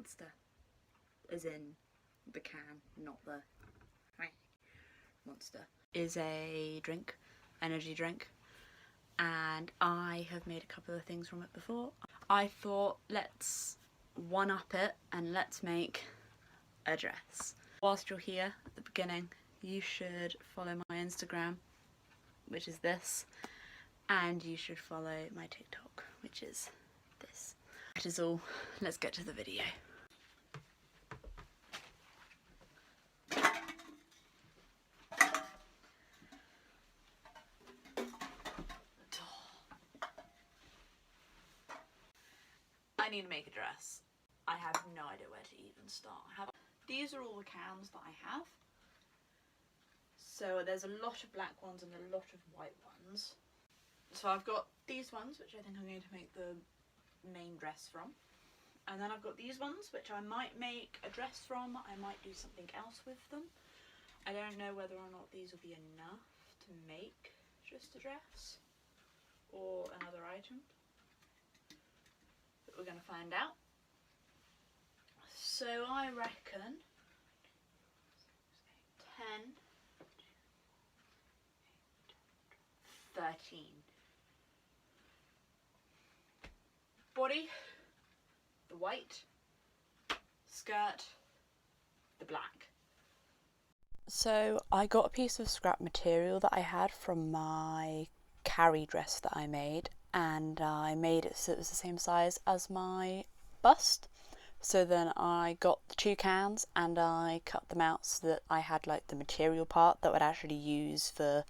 Monster, as in the can, not the Monster, is a drink, energy drink, and I have made a couple of things from it before. I thought, let's one-up it and let's make a dress. Whilst you're here at the beginning, you should follow my Instagram, which is this, and you should follow my TikTok, which is this. That is all. Let's get to the video. I need to make a dress. I have no idea where to even start. These are all the cans that I have. So there's a lot of black ones and a lot of white ones. So I've got these ones, which I think I'm going to make the main dress from. And then I've got these ones, which I might make a dress from. I might do something else with them. I don't know whether or not these will be enough to make just a dress or another item. But we're going to find out. So I reckon 10, 13. Body, the white, skirt, the black. So I got a piece of scrap material that I had from my carry dress that I made, and I made it so it was the same size as my bust. So then I got the two cans and I cut them out so that I had like the material part that would actually use for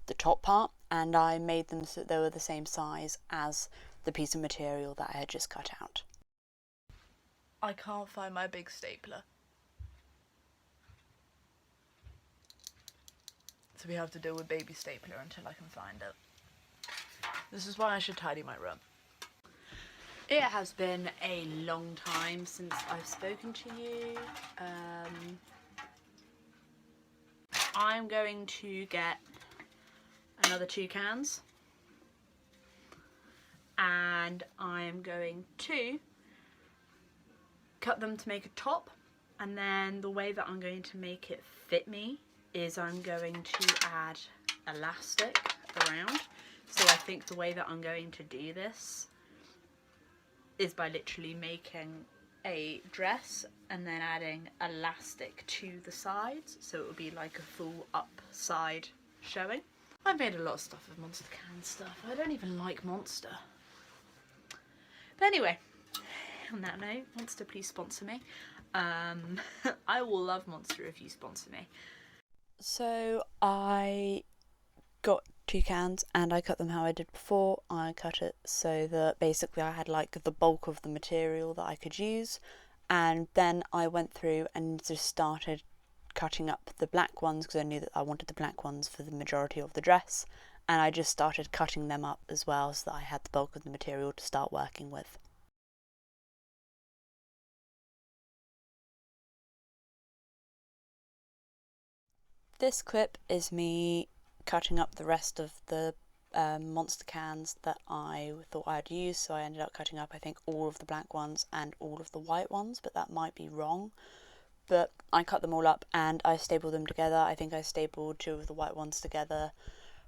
the top part, and I made them so that they were the same size as the piece of material that I had just cut out. I can't find my big stapler, so we have to deal with baby stapler until I can find it. This is why I should tidy my room. It has been a long time since I've spoken to you. I'm going to get another 2 cans and I'm going to cut them to make a top, and then the way that I'm going to make it fit me is I'm going to add elastic around. So I think the way that I'm going to do this is by literally making a dress and then adding elastic to the sides, so it will be like a full upside showing. I've made a lot of stuff with Monster can stuff. I don't even like Monster. But anyway, on that note, Monster, please sponsor me. I will love Monster if you sponsor me. So I got 2 cans and I cut them how I did before. I cut it so that basically I had like the bulk of the material that I could use, and then I went through and just started cutting up the black ones because I knew that I wanted the black ones for the majority of the dress, and I just started cutting them up as well so that I had the bulk of the material to start working with. This clip is me cutting up the rest of the Monster cans that I thought I'd use, so I ended up cutting up I think all of the black ones and all of the white ones, but that might be wrong. But I cut them all up and I stapled them together. I think I stapled 2 of the white ones together,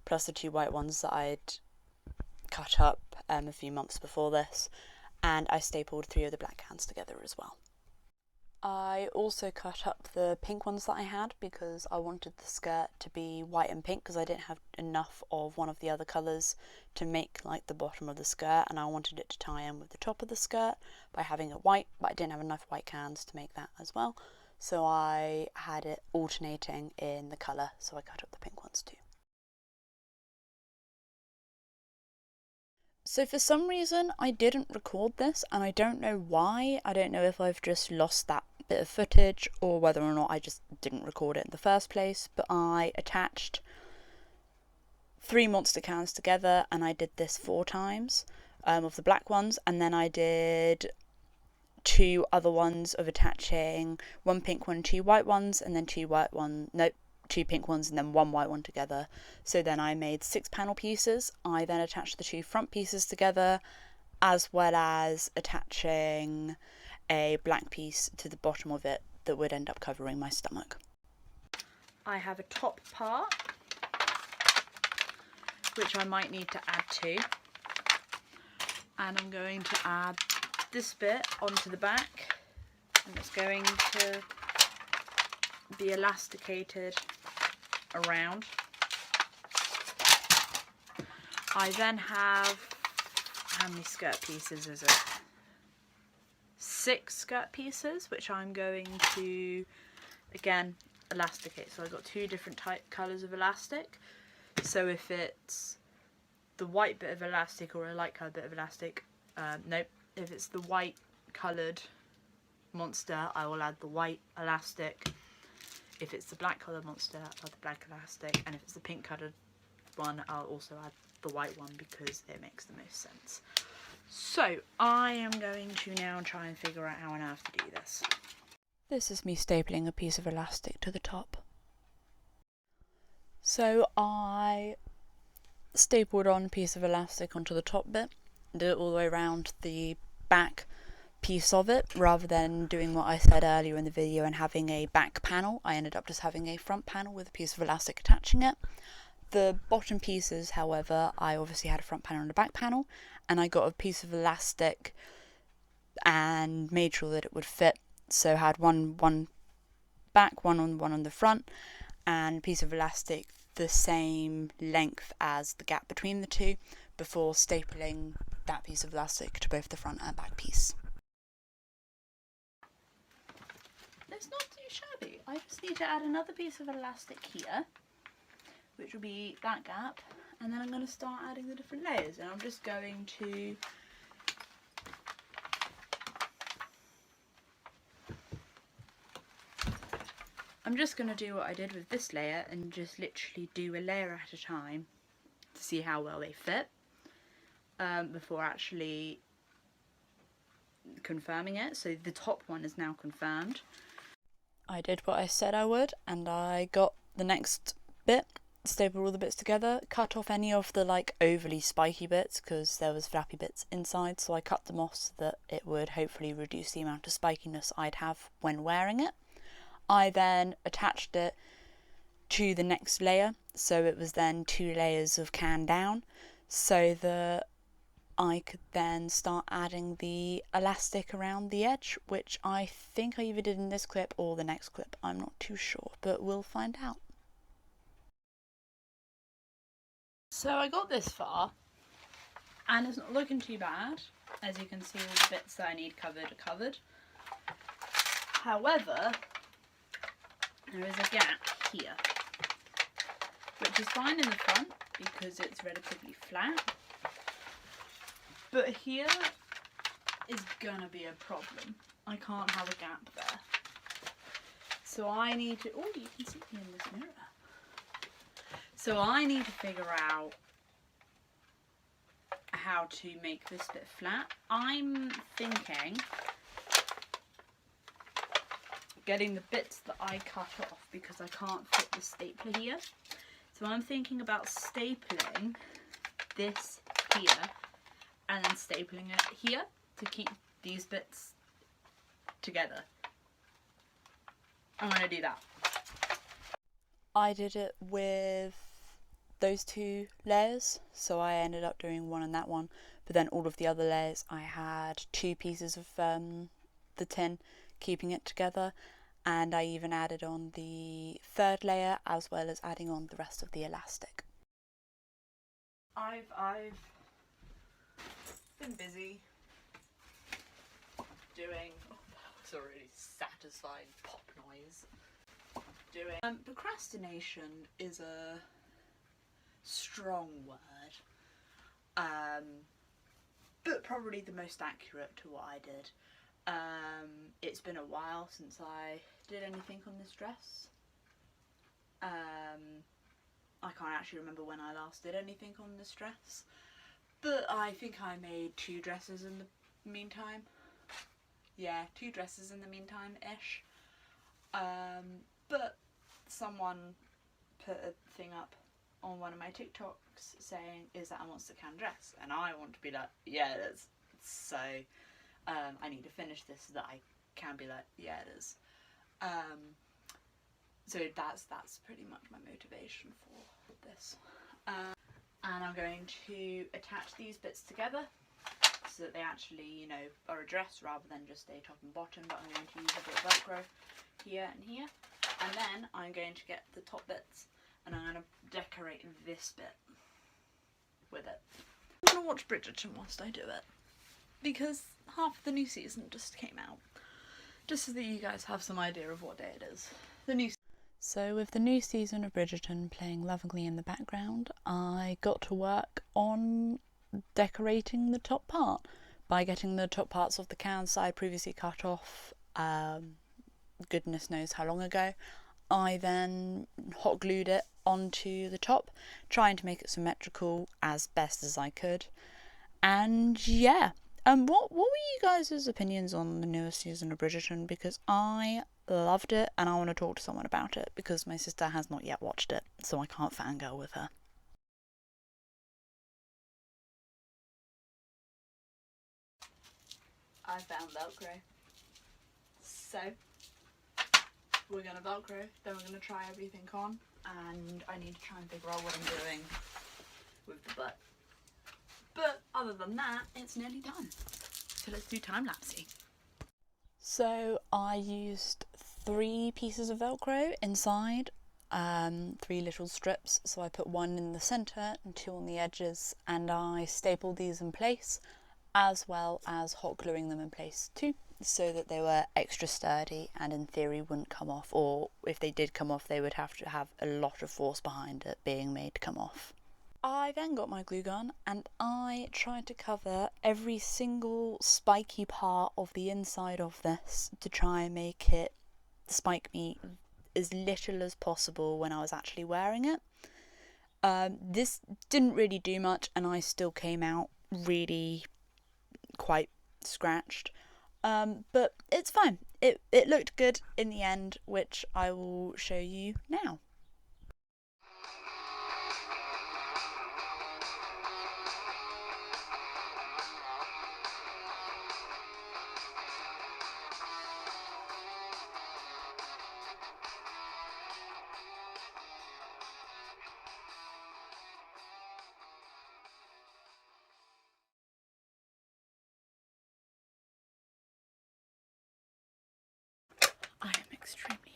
plus the 2 white ones that I'd cut up a few months before this, and I stapled 3 of the black cans together as well. I also cut up the pink ones that I had because I wanted the skirt to be white and pink because I didn't have enough of one of the other colours to make like the bottom of the skirt, and I wanted it to tie in with the top of the skirt by having it white, but I didn't have enough white cans to make that as well. So I had it alternating in the colour, so I cut up the pink ones too. So for some reason I didn't record this, and I don't know why. I don't know if I've just lost that bit of footage or whether or not I just didn't record it in the first place, but I attached 3 Monster cans together and I did this 4 times of the black ones, and then I did 2 other ones of attaching 1 pink one, 2 white ones, and then 2 pink ones and then 1 white one together. So then I made 6 panel pieces. I then attached the 2 front pieces together, as well as attaching a black piece to the bottom of it that would end up covering my stomach. I have a top part, which I might need to add to, and I'm going to add this bit onto the back, and it's going to be elasticated around. I then have, how many skirt pieces is it? 6 skirt pieces, which I'm going to, again, elasticate. So I've got 2 different colours of elastic. So if it's the white bit of elastic or a light coloured bit of elastic, nope, if it's the white coloured monster, I will add the white elastic. If it's the black coloured monster, I'll add the black elastic, and if it's the pink coloured one, I'll also add the white one because it makes the most sense. So I am going to now try and figure out how on earth to do this. This is me stapling a piece of elastic to the top. So I stapled on a piece of elastic onto the top bit, did it all the way around the back piece of it, rather than doing what I said earlier in the video and having a back panel. I ended up just having a front panel with a piece of elastic attaching it. The bottom pieces, however, I obviously had a front panel and a back panel, and I got a piece of elastic and made sure that it would fit. So I had one back, one on the front, and a piece of elastic the same length as the gap between the two before stapling that piece of elastic to both the front and back piece. It's not too shabby. I just need to add another piece of elastic here, which will be that gap, and then I'm going to start adding the different layers, and I'm just going to do what I did with this layer and just literally do a layer at a time to see how well they fit before actually confirming it. So the top one is now confirmed. I did what I said I would, and I got the next bit, stapled all the bits together, cut off any of the like overly spiky bits because there was flappy bits inside, so I cut them off so that it would hopefully reduce the amount of spikiness I'd have when wearing it. I then attached it to the next layer, so it was then 2 layers of can down, so that I could then start adding the elastic around the edge, which I think I either did in this clip or the next clip. I'm not too sure, but we'll find out. So I got this far, and it's not looking too bad. As you can see, all the bits that I need covered are covered. However, there is a gap here, which is fine in the front because it's relatively flat. But here is gonna be a problem. I can't have a gap there. So I need to, oh, you can see me in this mirror. So I need to figure out how to make this bit flat. I'm thinking getting the bits that I cut off because I can't fit the stapler here. So I'm thinking about stapling this here and then stapling it here to keep these bits together. I'm going to do that. I did it with those 2 layers, so I ended up doing one on that one, but then all of the other layers I had 2 pieces of the tin keeping it together, and I even added on the 3rd layer as well as adding on the rest of the elastic. I've been busy doing, oh, that was a really satisfying pop noise. Procrastination is a strong word, but probably the most accurate to what I did. It's been a while since I did anything on this dress. I can't actually remember when I last did anything on this dress, but I think I made 2 dresses in the meantime. Yeah, 2 dresses in the meantime-ish. But someone put a thing up on one of my TikToks saying, is that a monster can dress? And I want to be like, yeah, it is. So I need to finish this so that I can be like, yeah, it is. So that's pretty much my motivation for this. And I'm going to attach these bits together so that they actually, you know, are a dress rather than just a top and bottom, but I'm going to use a bit of Velcro here and here. And then I'm going to get the top bits and I'm going to decorate this bit with it. I'm going to watch Bridgerton whilst I do it, because half of the new season just came out, just so that you guys have some idea of what day it is. So with the new season of Bridgerton playing lovingly in the background, I got to work on decorating the top part by getting the top parts of the cans I previously cut off, goodness knows how long ago. I then hot glued it onto the top, trying to make it symmetrical as best as I could. And yeah, what were you guys' opinions on the newest season of Bridgerton? Because I loved it and I want to talk to someone about it because my sister has not yet watched it, so I can't fangirl with her. I found Velcro. So we're gonna Velcro, then we're gonna try everything on, and I need to try and figure out what I'm doing with the butt. But other than that, it's nearly done. So let's do time-lapsey. So I used 3 pieces of Velcro inside, 3 little strips. So I put 1 in the centre and 2 on the edges, and I stapled these in place, as well as hot gluing them in place too, so that they were extra sturdy and in theory wouldn't come off, or if they did come off they would have to have a lot of force behind it being made to come off. I then got my glue gun and I tried to cover every single spiky part of the inside of this to try and make it spike me as little as possible when I was actually wearing it. This didn't really do much and I still came out really quite scratched, but it's fine. It looked good in the end, which I will show you now. I am extremely